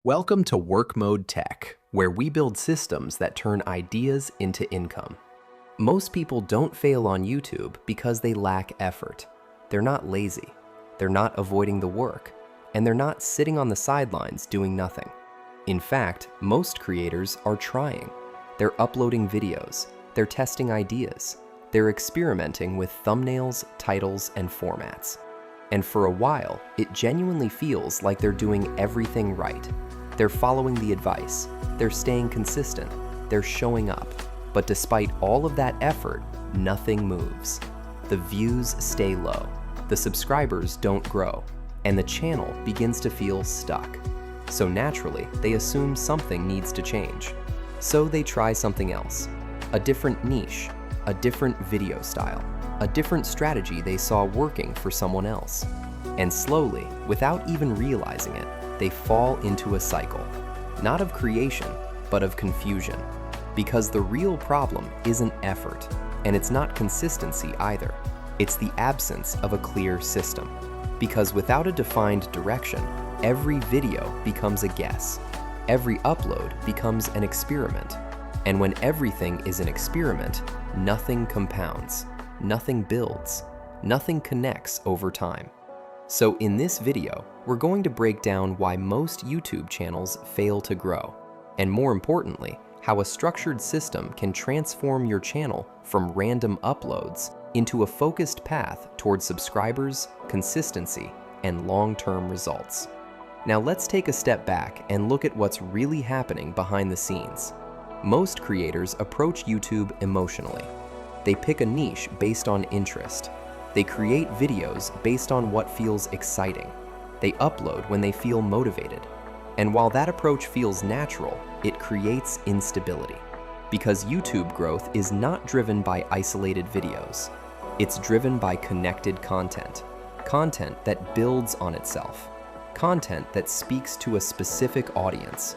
Welcome to Work Mode Tech, where we build systems that turn ideas into income. Most people don't fail on YouTube because they lack effort. They're not lazy, they're not avoiding the work, and they're not sitting on the sidelines doing nothing. In fact, most creators are trying. They're uploading videos, they're testing ideas, they're experimenting with thumbnails, titles, and formats. And for a while, it genuinely feels like they're doing everything right. They're following the advice, they're staying consistent, they're showing up. But despite all of that effort, nothing moves. The views stay low, the subscribers don't grow, and the channel begins to feel stuck. So naturally, they assume something needs to change. So they try something else, a different niche, a different video style, a different strategy they saw working for someone else. And slowly, without even realizing it, they fall into a cycle, not of creation, but of confusion. Because the real problem isn't effort, and it's not consistency either. It's the absence of a clear system. Because without a defined direction, every video becomes a guess. Every upload becomes an experiment. And when everything is an experiment, nothing compounds, nothing builds, nothing connects over time. So in this video, we're going to break down why most YouTube channels fail to grow, and more importantly, how a structured system can transform your channel from random uploads into a focused path towards subscribers, consistency, and long-term results. Now let's take a step back and look at what's really happening behind the scenes. Most creators approach YouTube emotionally. They pick a niche based on interest. They create videos based on what feels exciting. They upload when they feel motivated. And while that approach feels natural, it creates instability. Because YouTube growth is not driven by isolated videos. It's driven by connected content. Content that builds on itself. Content that speaks to a specific audience.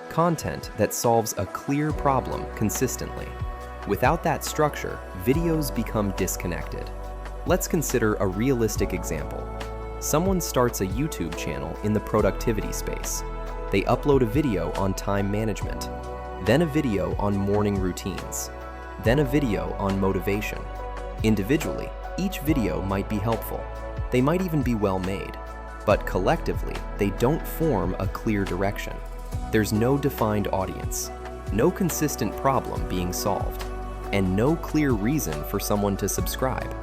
Content that solves a clear problem consistently. Without that structure, videos become disconnected. Let's consider a realistic example. Someone starts a YouTube channel in the productivity space. They upload a video on time management, then a video on morning routines, then a video on motivation. Individually, each video might be helpful. They might even be well made, but collectively, they don't form a clear direction. There's no defined audience, no consistent problem being solved, and no clear reason for someone to subscribe.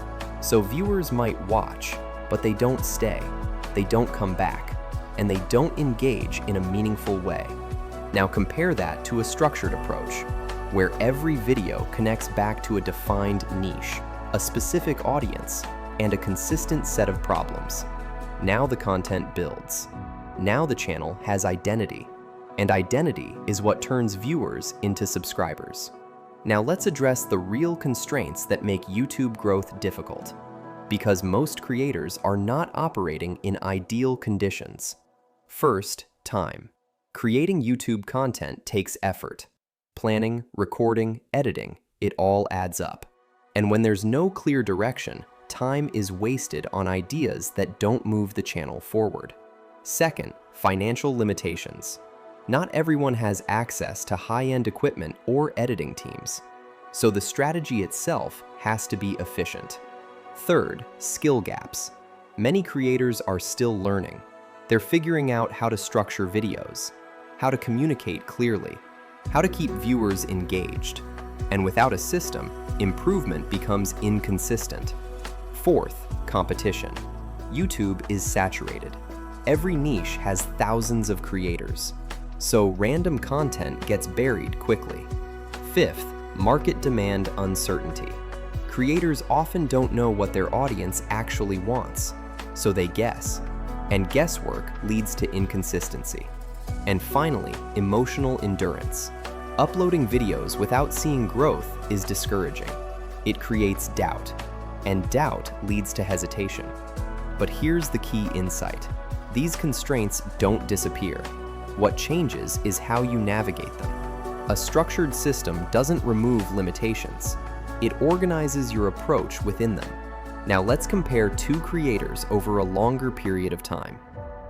So viewers might watch, but they don't stay, they don't come back, and they don't engage in a meaningful way. Now compare that to a structured approach, where every video connects back to a defined niche, a specific audience, and a consistent set of problems. Now the content builds. Now the channel has identity, and identity is what turns viewers into subscribers. Now let's address the real constraints that make YouTube growth difficult. Because most creators are not operating in ideal conditions. First, time. Creating YouTube content takes effort. Planning, recording, editing, it all adds up. And when there's no clear direction, time is wasted on ideas that don't move the channel forward. Second, financial limitations. Not everyone has access to high-end equipment or editing teams, so the strategy itself has to be efficient. Third, skill gaps. Many creators are still learning. They're figuring out how to structure videos, how to communicate clearly, how to keep viewers engaged. And without a system, improvement becomes inconsistent. Fourth, competition. YouTube is saturated. Every niche has thousands of creators, so random content gets buried quickly. Fifth, market demand uncertainty. Creators often don't know what their audience actually wants, so they guess, and guesswork leads to inconsistency. And finally, emotional endurance. Uploading videos without seeing growth is discouraging. It creates doubt, and doubt leads to hesitation. But here's the key insight. These constraints don't disappear. What changes is how you navigate them. A structured system doesn't remove limitations. It organizes your approach within them. Now let's compare two creators over a longer period of time.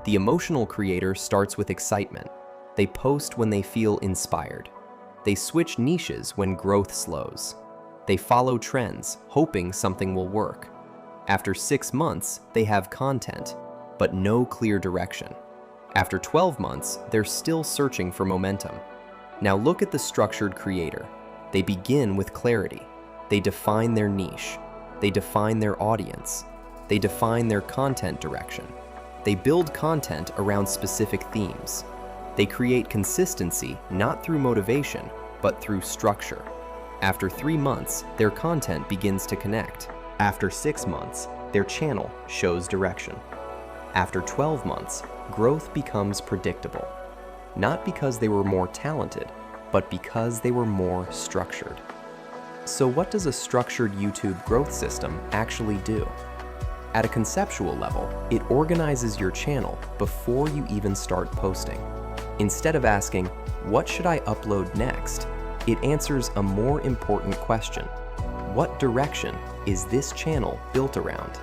The emotional creator starts with excitement. They post when they feel inspired. They switch niches when growth slows. They follow trends, hoping something will work. After 6 months, they have content, but no clear direction. After 12 months, they're still searching for momentum. Now look at the structured creator. They begin with clarity. They define their niche. They define their audience. They define their content direction. They build content around specific themes. They create consistency not through motivation, but through structure. After 3 months, their content begins to connect. After 6 months, their channel shows direction. After 12 months, growth becomes predictable. Not because they were more talented, but because they were more structured. So what does a structured YouTube growth system actually do? At a conceptual level, it organizes your channel before you even start posting. Instead of asking, "What should I upload next?" it answers a more important question. What direction is this channel built around?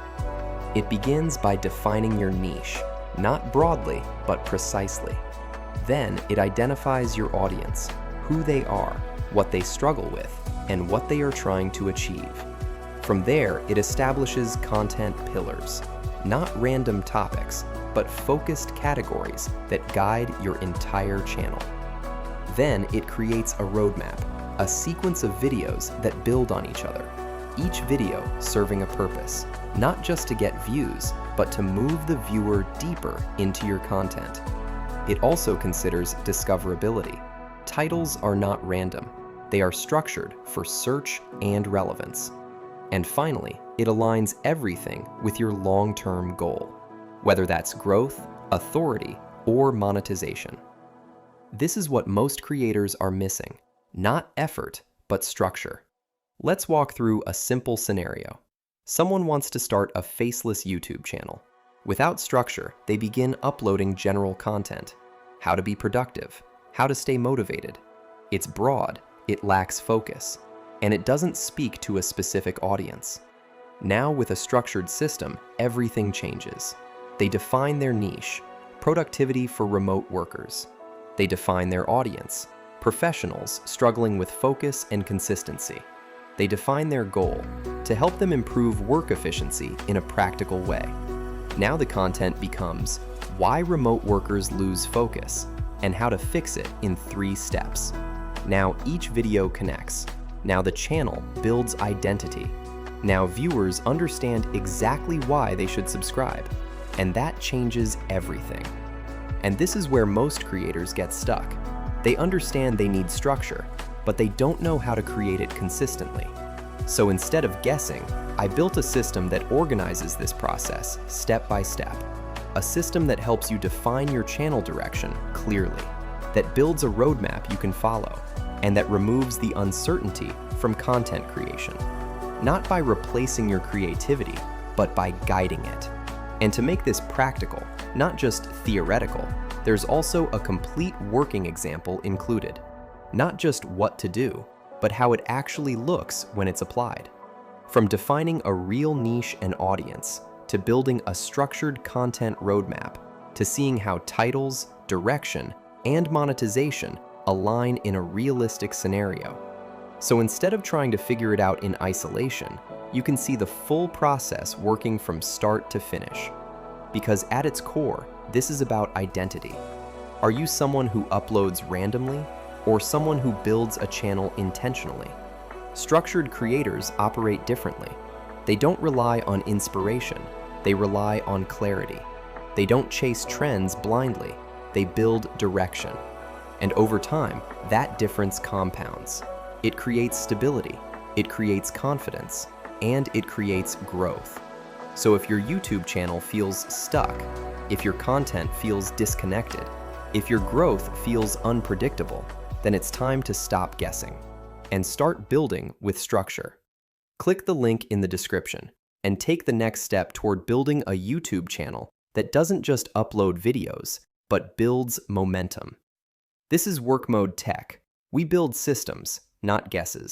It begins by defining your niche, not broadly, but precisely. Then it identifies your audience, who they are, what they struggle with, and what they are trying to achieve. From there, it establishes content pillars, not random topics, but focused categories that guide your entire channel. Then it creates a roadmap, a sequence of videos that build on each other, each video serving a purpose, not just to get views, but to move the viewer deeper into your content. It also considers discoverability. Titles are not random. They are structured for search and relevance. And finally, it aligns everything with your long-term goal, whether that's growth, authority, or monetization. This is what most creators are missing, not effort, but structure. Let's walk through a simple scenario. Someone wants to start a faceless YouTube channel. Without structure, they begin uploading general content. How to be productive, how to stay motivated. It's broad, it lacks focus, and it doesn't speak to a specific audience. Now with a structured system, everything changes. They define their niche, productivity for remote workers. They define their audience, professionals struggling with focus and consistency. They define their goal, to help them improve work efficiency in a practical way. Now the content becomes why remote workers lose focus and how to fix it in 3 steps. Now each video connects. Now the channel builds identity. Now viewers understand exactly why they should subscribe. And that changes everything. And this is where most creators get stuck. They understand they need structure, but they don't know how to create it consistently. So instead of guessing, I built a system that organizes this process step by step. A system that helps you define your channel direction clearly, that builds a roadmap you can follow, and that removes the uncertainty from content creation. Not by replacing your creativity, but by guiding it. And to make this practical, not just theoretical, there's also a complete working example included. Not just what to do, but how it actually looks when it's applied. From defining a real niche and audience, to building a structured content roadmap, to seeing how titles, direction, and monetization align in a realistic scenario. So instead of trying to figure it out in isolation, you can see the full process working from start to finish. Because at its core, this is about identity. Are you someone who uploads randomly, or someone who builds a channel intentionally? Structured creators operate differently. They don't rely on inspiration, they rely on clarity. They don't chase trends blindly, they build direction. And over time, that difference compounds. It creates stability, it creates confidence, and it creates growth. So if your YouTube channel feels stuck, if your content feels disconnected, if your growth feels unpredictable, then it's time to stop guessing and start building with structure. Click the link in the description and take the next step toward building a YouTube channel that doesn't just upload videos, but builds momentum. This is Work Mode Tech. We build systems, not guesses.